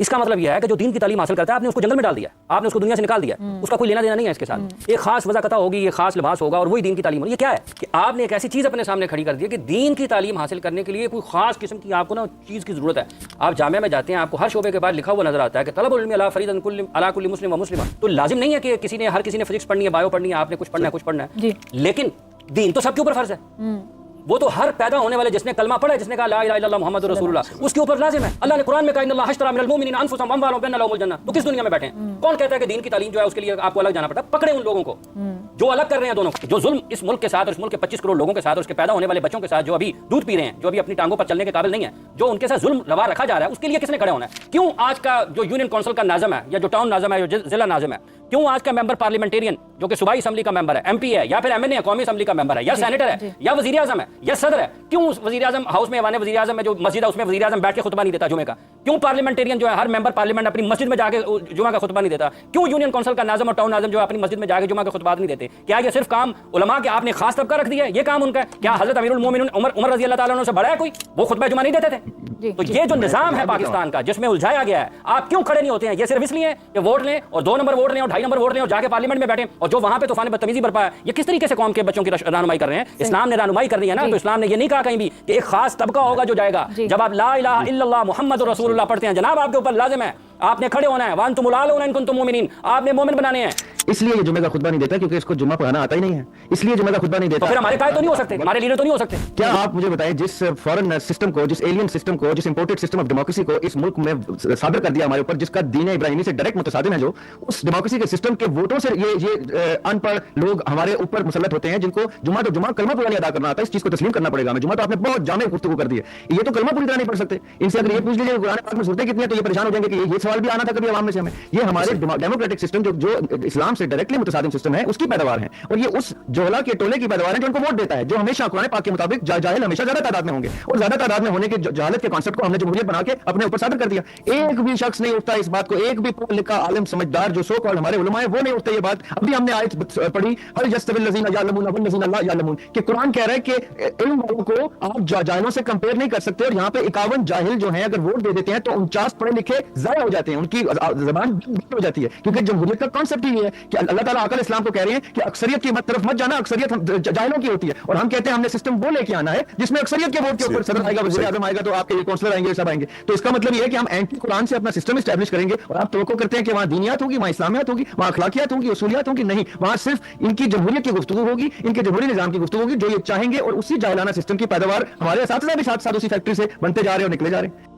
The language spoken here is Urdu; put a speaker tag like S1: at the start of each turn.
S1: اس کا مطلب یہ ہے کہ جو دین کی تعلیم حاصل کرتا ہے آپ نے اس کو جنگل میں ڈال دیا، آپ نے اس کو دنیا سے نکال دیا، اس کا کوئی لینا دینا نہیں ہے اس کے ساتھ. ایک خاص وضاحت ہوگی، یہ خاص لباس ہوگا اور وہی دین کی تعلیم ہوگی. یہ کیا ہے کہ آپ نے ایک ایسی چیز اپنے سامنے کھڑی کر دی ہے کہ دین کی تعلیم حاصل کرنے کے لیے کوئی خاص قسم کی آپ کو نا چیز کی ضرورت ہے. آپ جامعہ میں جاتے ہیں، آپ کو ہر شعبے کے بعد لکھا ہوا نظر آتا ہے کہ طلب العلم علی فریضۃ علی کل مسلم و مسلمہ. تو لازم نہیں ہے کہ ہر کسی نے فزکس پڑھنی ہے، بایو پڑھنی ہے، آپ نے کچھ پڑھنا ہے لیکن دین تو سب کے اوپر فرض ہے. وہ تو ہر پیدا ہونے والے جس نے کلمہ پڑھا ہے، جس نے کہا لا الہ الا اللہ محمد رسول اللہ، اس کے اوپر لازم ہے. اللہ نے قرآن میں کہا ان اللہ اشتری من المؤمنین انفسهم واموالهم بان لهم الجنہ. تو کس دنیا میں بیٹھے ہیں؟ کون کہتا ہے کہ دین کی تعلیم جو ہے اس کے لیے آپ کو الگ جانا پڑتا ہے؟ پکڑے ان لوگوں کو جو الگ کر رہے ہیں دونوں کو، جو ظلم اس ملک کے ساتھ اور اس ملک کے 25 کروڑ لوگوں کے ساتھ اور اس کے پیدا ہونے والے بچوں کے ساتھ جو ابھی دودھ پی رہے ہیں، جو ابھی اپنی ٹانگوں پر چلنے کے قابل نہیں ہیں، جو ان کے ساتھ ظلم روا رکھا جا رہا ہے، اس کے لیے کس نے کھڑے ہونا ہے؟ کیوں آج کا جو یونین کونسل کا ناظم ہے یا جو ٹاؤن ناظم ہے، جو ضلع ناظم ہے، کیوں آج کا ممبر پارلیمنٹیرین جو کہ صوبائی اسمبلی کا ممبر ہے، ایم پی ہے یا پھر ایم این اے قومی اسمبلی کا ممبر ہے یا سینیٹر ہے یا وزیر اعظم ہے یا صدر ہے، کیوں وزیر اعظم ہاؤس میں ایوان وزیر اعظم میں جو مسجد ہے اس میں وزیر اعظم بیٹھ کے خطبہ نہیں دیتا جمعے کا؟ کیوں پارلیمنٹیرین جو ہے ہر ممبر پارلیمنٹ اپنی مسجد میں جا کے جمعہ کا خطبہ نہیں دیتا؟ کیوں یونین کونسل کا ناظم اور ٹاؤن ناظم جو ہے اپنی مسجد میں جا کے جمعہ کا خطبات نہیں دیتے؟ کیا یہ صرف کام علماء کے آپ نے خاص طبقہ رکھ دیا ہے؟ یہ کام ان کا ہے؟ کیا حضرت امیر المومنین عمر رضی اللہ تعالیٰ عنہ سے بڑا ہے کوئی؟ وہ خطبہ جمعہ نہیں دیتے تھے؟ تو یہ جو نظام ہے پاکستان کا جس میں الجھایا گیا ہے، آپ کیوں کھڑے نہیں ہوتے ہیں؟ یہ صرف اس لیے کہ ووٹ لیں اور 2 نمبر ووٹ لیں اور 2.5 نمبر ووٹ لیں اور جا کے پارلیمنٹ میں بیٹھیں اور جو وہاں پہ طوفان بدتمیزی برپا ہے. یہ کس طریقے سے قوم کے بچوں کی رہنمائی کر رہے ہیں؟ اسلام نے رہنمائی کر دی ہے نا. تو اسلام نے یہ نہیں کہا کہیں بھی کہ ایک خاص طبقہ ہوگا جو جائے گا. جب آپ لا الہ الا اللہ محمد رسول اللہ پڑھتے ہیں، جناب آپ کے اوپر لازم ہے، آپ نے کھڑے ہونا ہے. وانتم الاعلون ان کنتم مومنین، آپ نے مومن بنانے ہیں.
S2: اس لیے یہ جمعہ کا خطبہ نہیں دیتا کیونکہ اس کو جمعہ پڑھانا آتا ہی نہیں ہے، اس لیے جمعہ کا خطبہ نہیں دیتا.
S1: تو پھر ہمارے قائد تو نہیں ہو سکتے، ہمارے لیڈر تو نہیں ہو سکتے.
S2: کیا آپ مجھے بتائیں جس فورن سسٹم کو، جس ایلین سسٹم کو، جس امپورٹڈ سسٹم آف ڈیموکریسی کو اس ملک میں صادر کر دیا ہمارے اوپر، جس کا دین ابراہیمی سے ڈائریکٹ متصادم ہے، جو اس ڈیموکریسی کے سسٹم کے ووٹوں سے یہ ان پڑھ لوگ ہمارے اوپر مسلط ہوتے ہیں، جن کو جمعہ تو جمعہ کلمہ پورا نہیں ادا کرنا آتا ہے. اس چیز کو تسلیم کرنا پڑے گا. جمعہ تو آپ نے بہت جامع گفتگو کر دی ہے، یہ تو کلمہ پوری طرح نہیں پڑھ سکتے. ان سے اگر یہ پوچھ لیجیے کہ قرآن پاک میں صورتیں کتنی ہیں تو یہ پریشان ہو جائیں گے کہ یہ سوال بھی آنا تھا کبھی عوام میں سے ہمیں. یہ ہمارے ڈیموکریٹک سسٹم جو اسلام سے ڈائریکٹلی متصادم سسٹم ہے، اس کی پیداوار ہے اور یہ اس جوہلا کے ٹولے کی پیداوار ہے جو ان کو ووٹ دیتا ہے، جو ہمیشہ قرآن پاک کے مطابق جاہل ہمیشہ زیادہ تعداد میں ہوں گے اور زیادہ تعداد میں ہونے کے جہالت کے کانسیپٹ کو ہم نے جمہوریت بنا کے اپنے اوپر صادر کر دیا. ایک بھی شخص نہیں اٹھتا اس بات کو، ایک بھی پڑھا لکھا عالم سمجھدار جو سو کالڈ ہمارے علماء ہیں وہ نہیں اٹھتے یہ بات. ابھی ہم نے آیت پڑھی هل يستوي الذين يعلمون والذين لا يعلمون کہ قرآن کہہ رہا ہے کہ علم والوں کو آپ جاہلوں سے کمپیئر نہیں کر سکتے. اور یہاں پہ 51 جاہل جو ہیں اگر ووٹ دے دیتے ہیں تو 49 پڑھے لکھے ضائع ہو جاتے ہیں، ان کی زبان ہو جاتی ہے. کیونکہ جمہوریت کا کانسیپٹ ہی یہ ہے کہ اللہ تعالیٰ عقل اسلام کو کہہ رہے ہیں کہ اکثریت کی طرف مت جانا، اکثریت جاہلوں کی ہوتی ہے. اور ہم کہتے ہیں ہم نے سسٹم وہ لے کے آنا ہے جس میں اکثریت کے ووٹ کے اوپر صدر آئے گا، وزیر اعظم آئے گا، تو آپ کے یہ کونسلر آئیں گے، سب آئیں گے. تو اس کا مطلب یہ ہے کہ ہم اینٹی قرآن سے اپنا سسٹم اسٹیبلش کریں گے. اور آپ توقع کرتے ہیں کہ وہاں دینیات ہوگی، وہاں اسلامیات ہوگی، وہاں اخلاقیات ہوں گی، اصولیات ہوں گی. نہیں، وہاں صرف ان کی جمہوریت کی گفتگو ہوگی، ان کے جمہوری نظام کی گفتگو ہوگی جو یہ چاہیں گے. اور اسی جاہلانہ سسٹم کی پیداوار ہمارے اساتذہ بھی ساتھ ساتھ اسی فیکٹری سے بنتے جا رہے ہیں اور نکلے جا رہے ہیں.